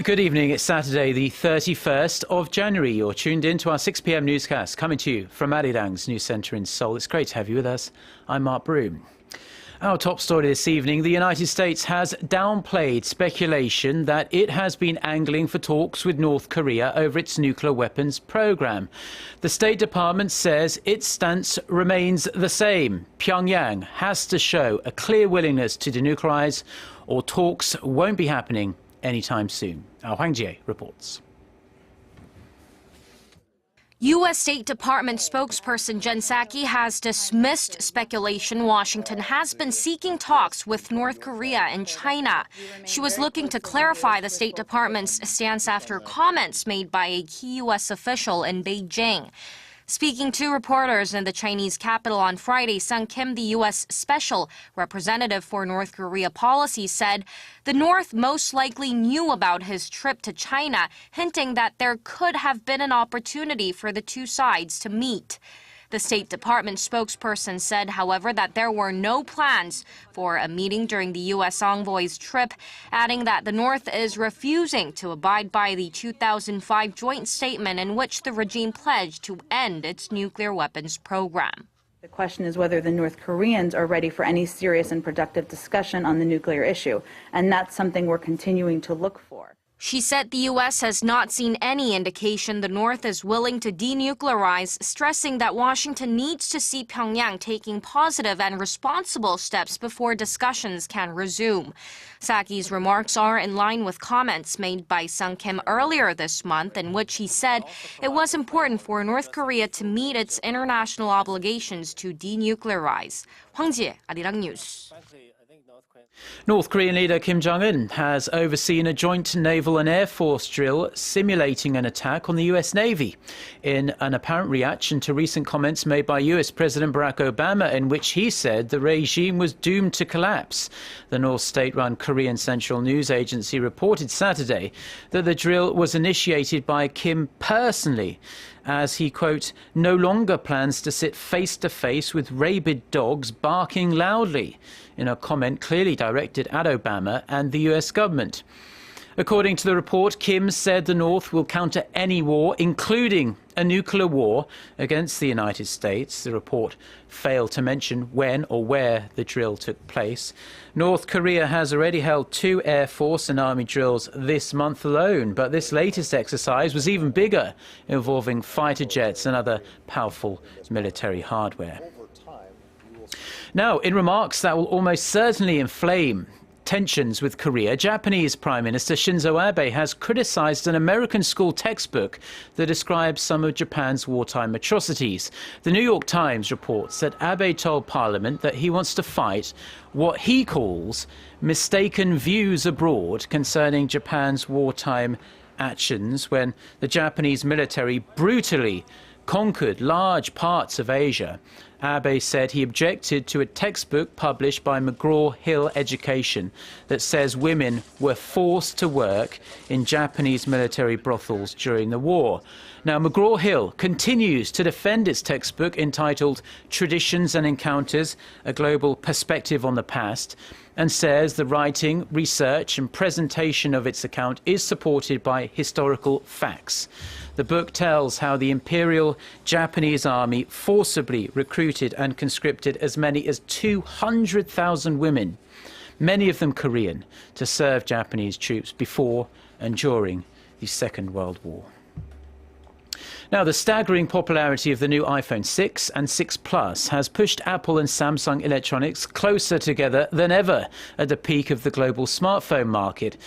Good evening. It's Saturday, the 31st of January. You're tuned in to our 6 p.m. newscast, coming to you from Arirang's news centre in Seoul. It's great to have you with us. I'm Mark Broome. Our top story this evening, the United States has downplayed speculation that it has been angling for talks with North Korea over its nuclear weapons program. The State Department says its stance remains the same. Pyongyang has to show a clear willingness to denuclearize, or talks won't be happening anytime soon. Our Hwang Ji-hye reports. U.S. State Department spokesperson Jen Psaki has dismissed speculation Washington has been seeking talks with North Korea and China. She was looking to clarify the State Department's stance after comments made by a key U.S. official in Beijing. Speaking to reporters in the Chinese capital on Friday, Sung Kim, the U.S. Special Representative for North Korea policy, said the North most likely knew about his trip to China, hinting that there could have been an opportunity for the two sides to meet. The State Department spokesperson said, however, that there were no plans for a meeting during the U.S. envoy's trip, adding that the North is refusing to abide by the 2005 joint statement in which the regime pledged to end its nuclear weapons program. The question is whether the North Koreans are ready for any serious and productive discussion on the nuclear issue, and that's something we're continuing to look for. She said the U.S. has not seen any indication the North is willing to denuclearize, stressing that Washington needs to see Pyongyang taking positive and responsible steps before discussions can resume. Psaki's remarks are in line with comments made by Sung Kim earlier this month, in which he said it was important for North Korea to meet its international obligations to denuclearize. Hwang Ji-hye, Arirang News. North Korean leader Kim Jong-un has overseen a joint naval and air force drill simulating an attack on the U.S. Navy in an apparent reaction to recent comments made by U.S. President Barack Obama, in which he said the regime was doomed to collapse. The North state-run Korean Central News Agency reported Saturday that the drill was initiated by Kim personally, as he, quote, no longer plans to sit face-to-face with rabid dogs barking loudly, in a comment clearly directed at Obama and the US government. According to the report, Kim said the North will counter any war, including a nuclear war, against the United States. The report failed to mention when or where the drill took place. North Korea has already held 2 Air Force and Army drills this month alone, but this latest exercise was even bigger, involving fighter jets and other powerful military hardware. Now, in remarks that will almost certainly inflame tensions with Korea, Japanese Prime Minister Shinzo Abe has criticized an American school textbook that describes some of Japan's wartime atrocities. The New York Times reports that Abe told Parliament that he wants to fight what he calls mistaken views abroad concerning Japan's wartime actions when the Japanese military brutally conquered large parts of Asia. Abe said he objected to a textbook published by McGraw-Hill Education that says women were forced to work in Japanese military brothels during the war. Now, McGraw-Hill continues to defend its textbook entitled Traditions and Encounters, A Global Perspective on the Past, and says the writing, research and presentation of its account is supported by historical facts. The book tells how the Imperial Japanese Army forcibly recruited and conscripted as many as 200,000 women, many of them Korean, to serve Japanese troops before and during the Second World War. Now, the staggering popularity of the new iPhone 6 and 6 Plus has pushed Apple and Samsung Electronics closer together than ever at the peak of the global smartphone market.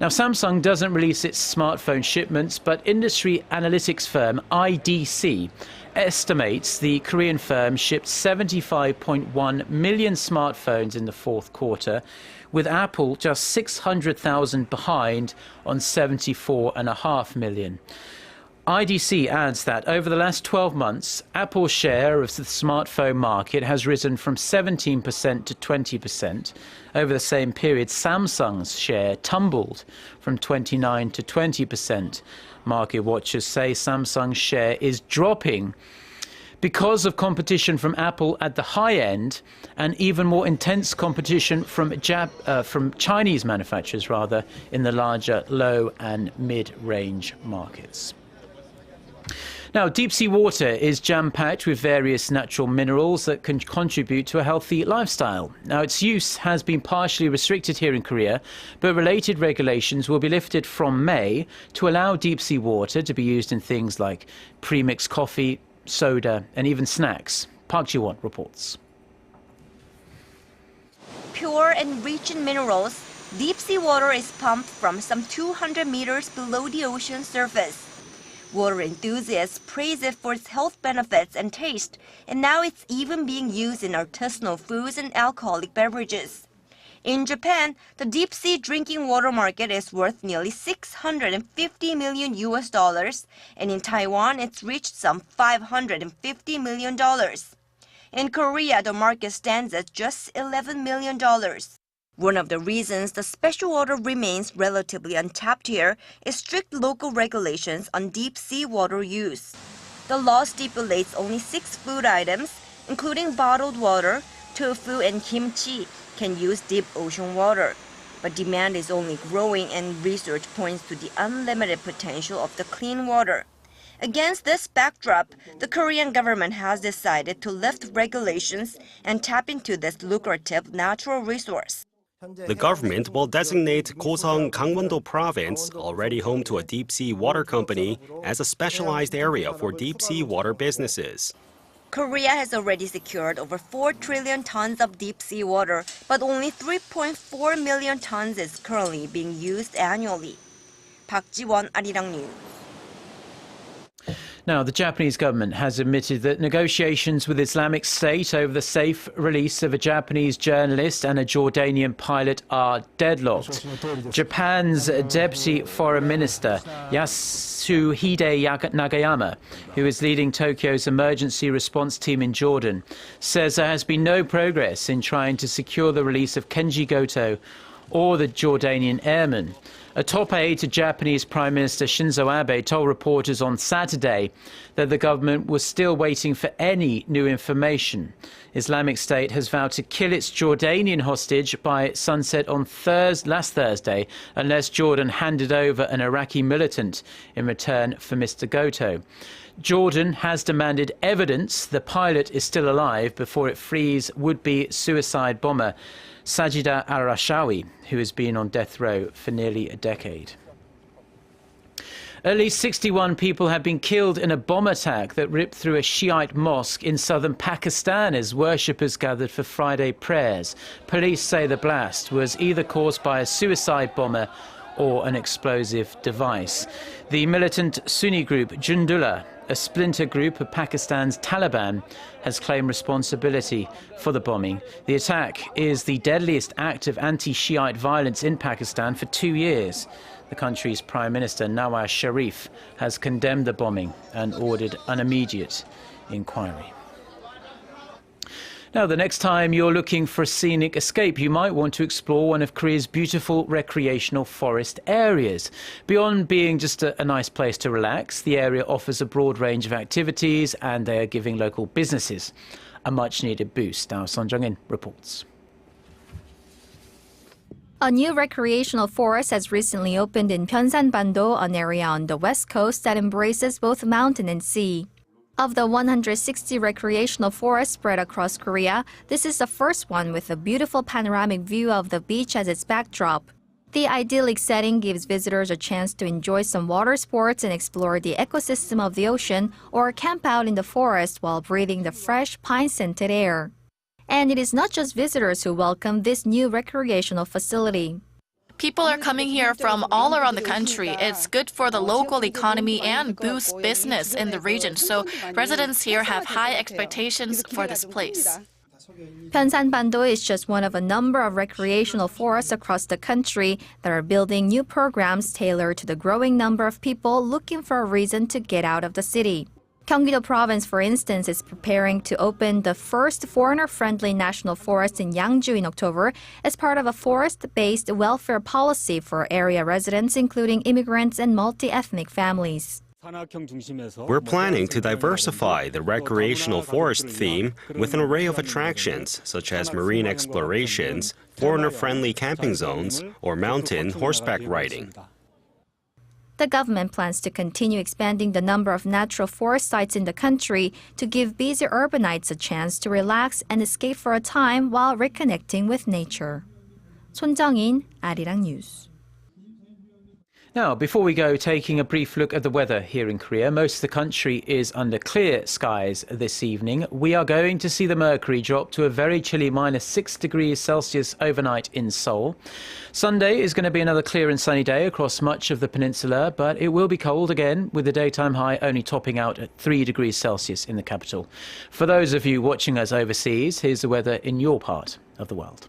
Now, Samsung doesn't release its smartphone shipments, but industry analytics firm IDC estimates the Korean firm shipped 75.1 million smartphones in the fourth quarter, with Apple just 600,000 behind on 74.5 million. IDC adds that over the last 12 months, Apple's share of the smartphone market has risen from 17% to 20%. Over the same period, Samsung's share tumbled from 29% to 20%. Market watchers say Samsung's share is dropping because of competition from Apple at the high end and even more intense competition from Chinese manufacturers in the larger low and mid-range markets. Now, deep-sea water is jam-packed with various natural minerals that can contribute to a healthy lifestyle. Now, its use has been partially restricted here in Korea, but related regulations will be lifted from May to allow deep-sea water to be used in things like pre-mixed coffee, soda, and even snacks. Park Ji-won reports. Pure and rich in minerals, deep-sea water is pumped from some 200 meters below the ocean surface. Water enthusiasts praise it for its health benefits and taste, and now it's even being used in artisanal foods and alcoholic beverages. In Japan, the deep-sea drinking water market is worth nearly $650 million, and in Taiwan, it's reached some $550 million. In Korea, the market stands at just $11 million. One of the reasons the special water remains relatively untapped here is strict local regulations on deep-sea water use. The law stipulates only 6 food items, including bottled water, tofu, and kimchi, can use deep ocean water. But demand is only growing, and research points to the unlimited potential of the clean water. Against this backdrop, the Korean government has decided to lift regulations and tap into this lucrative natural resource. The government will designate Goseong Gangwon-do province, already home to a deep-sea water company, as a specialized area for deep-sea water businesses. Korea has already secured over 4 trillion tons of deep-sea water, but only 3.4 million tons is currently being used annually. Park Ji-won, Arirang News. Now, the Japanese government has admitted that negotiations with Islamic State over the safe release of a Japanese journalist and a Jordanian pilot are deadlocked. Japan's Deputy Foreign Minister, Yasuhide Nagayama, who is leading Tokyo's emergency response team in Jordan, says there has been no progress in trying to secure the release of Kenji Goto or the Jordanian airman. A top aide to Japanese Prime Minister Shinzo Abe told reporters on Saturday that the government was still waiting for any new information. Islamic State has vowed to kill its Jordanian hostage by sunset on last Thursday unless Jordan handed over an Iraqi militant in return for Mr. Goto. Jordan has demanded evidence the pilot is still alive before it frees would-be suicide bomber Sajida al-Rashawi, who has been on death row for nearly a decade. At least 61 people have been killed in a bomb attack that ripped through a Shiite mosque in southern Pakistan as worshippers gathered for Friday prayers. Police say the blast was either caused by a suicide bomber or an explosive device. The militant Sunni group Jundullah, a splinter group of Pakistan's Taliban, has claimed responsibility for the bombing. The attack is the deadliest act of anti-Shiite violence in Pakistan for 2 years. The country's Prime Minister Nawaz Sharif has condemned the bombing and ordered an immediate inquiry. Now, the next time you're looking for a scenic escape, you might want to explore one of Korea's beautiful recreational forest areas. Beyond being just a nice place to relax, the area offers a broad range of activities, and they are giving local businesses a much-needed boost. Now, Son Jung-in reports. A new recreational forest has recently opened in Pyeongsan-bando, an area on the west coast that embraces both mountain and sea. Of the 160 recreational forests spread across Korea, this is the first one with a beautiful panoramic view of the beach as its backdrop. The idyllic setting gives visitors a chance to enjoy some water sports and explore the ecosystem of the ocean, or camp out in the forest while breathing the fresh, pine-scented air. And it is not just visitors who welcome this new recreational facility. People are coming here from all around the country. It's good for the local economy and boosts business in the region. So residents here have high expectations for this place. Pyeongsan-bando is just one of a number of recreational forests across the country that are building new programs tailored to the growing number of people looking for a reason to get out of the city. Gyeonggi-do Province, for instance, is preparing to open the first foreigner-friendly national forest in Yangju in October as part of a forest-based welfare policy for area residents, including immigrants and multi-ethnic families. We're planning to diversify the recreational forest theme with an array of attractions, such as marine explorations, foreigner-friendly camping zones, or mountain horseback riding. The government plans to continue expanding the number of natural forest sites in the country to give busy urbanites a chance to relax and escape for a time while reconnecting with nature. 손정인, Arirang News. Now, before we go, taking a brief look at the weather here in Korea. Most of the country is under clear skies this evening. We are going to see the mercury drop to a very chilly -6 degrees Celsius overnight in Seoul. Sunday is going to be another clear and sunny day across much of the peninsula, but it will be cold again, with the daytime high only topping out at 3 degrees Celsius in the capital. For those of you watching us overseas, here's the weather in your part of the world.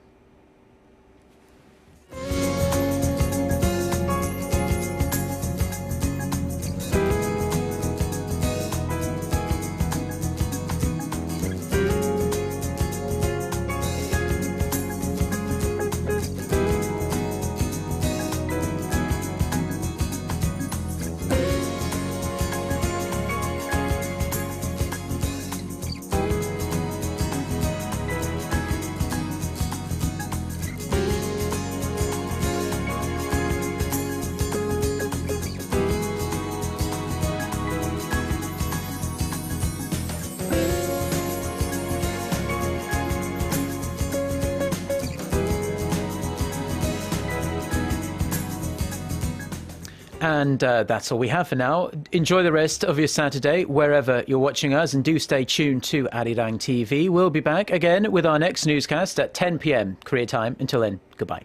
And that's all we have for now. Enjoy the rest of your Saturday wherever you're watching us, and do stay tuned to Arirang TV. We'll be back again with our next newscast at 10 p.m. Korea time. Until then, goodbye.